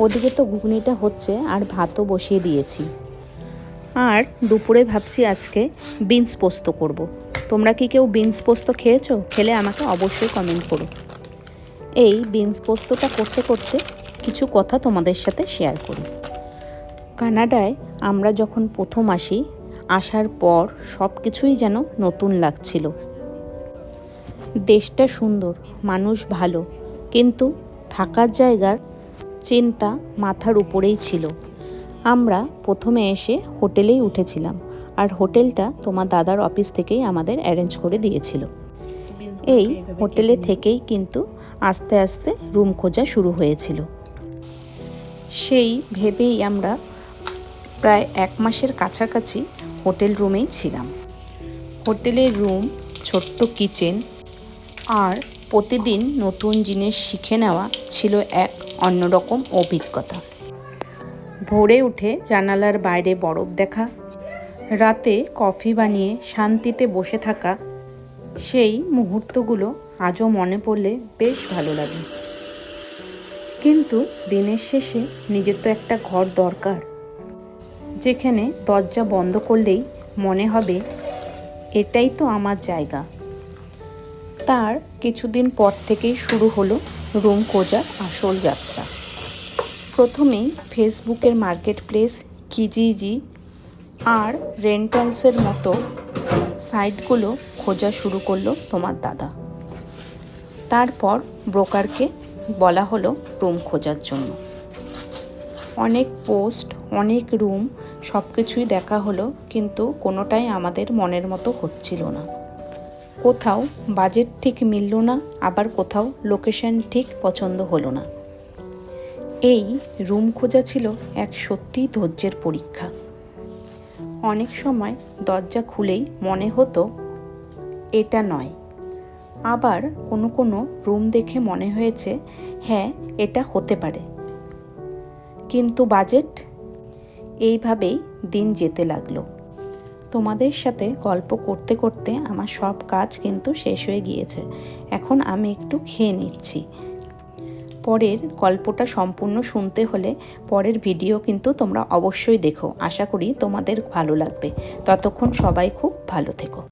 ওদিকে তো ঘুগনিটা হচ্ছে আর ভাতও বসিয়ে দিয়েছি। আর দুপুরে ভাবছি আজকে বিনস পোস্ত করব। তোমরা কি কেউ বিনস পোস্ত খেয়েছো? খেলে আমাকে অবশ্যই কমেন্ট করো। এই বিনস পোস্তটা করতে করতে কিছু কথা তোমাদের সাথে শেয়ার করি। কানাডায় আমরা যখন প্রথম আসার পর সব কিছুই যেন নতুন লাগছিল। দেশটা সুন্দর, মানুষ ভালো, কিন্তু থাকার জায়গার চিন্তা মাথার উপরেই ছিল। আমরা প্রথমে এসে হোটেলেই উঠেছিলাম, আর হোটেলটা তোমার দাদার অফিস থেকেই আমাদের অ্যারেঞ্জ করে দিয়েছিল। এই হোটেলে থেকেই কিন্তু আস্তে আস্তে রুম খোঁজা শুরু হয়েছিল। সেই ভেবেই আমরা প্রায় 1 মাসের কাছাকাছি হোটেল রুমেই ছিলাম। হোটেলের রুম, ছোট্ট কিচেন আর প্রতিদিন নতুন জিনিস শিখে নেওয়া ছিল এক অন্যরকম অভিজ্ঞতা। ভোরে উঠে জানালার বাইরে বরফ দেখা, রাতে কফি বানিয়ে শান্তিতে বসে থাকা, সেই মুহূর্তগুলো আজও মনে পড়লে বেশ ভালো লাগে। কিন্তু দিনের শেষে নিজের তো একটা ঘর দরকার, যেখানে দরজা বন্ধ করলেই মনে হবে এটাই তো আমার জায়গা। তার কিছুদিন পর থেকেই শুরু হলো রুম খোঁজার আসল যাত্রা। প্রথমেই ফেসবুকের মার্কেট প্লেস, কিজিজি আর রেন্টালসের মতো সাইটগুলো খোঁজা শুরু করলো তোমার দাদা। তারপর ব্রোকারকে বলা হলো রুম খোঁজার জন্য। অনেক পোস্ট, অনেক রুম, সব কিছুই দেখা হলো, কিন্তু কোনোটাই আমাদের মনের মতো হচ্ছিল না। কোথাও বাজেট ঠিক মিলল না, আবার কোথাও লোকেশন ঠিক পছন্দ হলো না। এই রুম খোঁজা ছিল এক সত্যিই ধৈর্যের পরীক্ষা। অনেক সময় দরজা খুলেই মনে হতো এটা নয়, আবার কোনো কোনো রুম দেখে মনে হয়েছে হ্যাঁ এটা হতে পারে, কিন্তু বাজেট। এইভাবেই দিন যেতে লাগলো। তোমাদের সাথে গল্প করতে করতে আমার সব কাজ কিন্তু শেষ হয়ে গিয়েছে। এখন আমি একটু খেয়ে নিচ্ছি। পরের গল্পটা সম্পূর্ণ শুনতে হলে পরের ভিডিও কিন্তু তোমরা অবশ্যই দেখো। আশা করি তোমাদের ভালো লাগবে। ততক্ষণ সবাই খুব ভালো থেকো।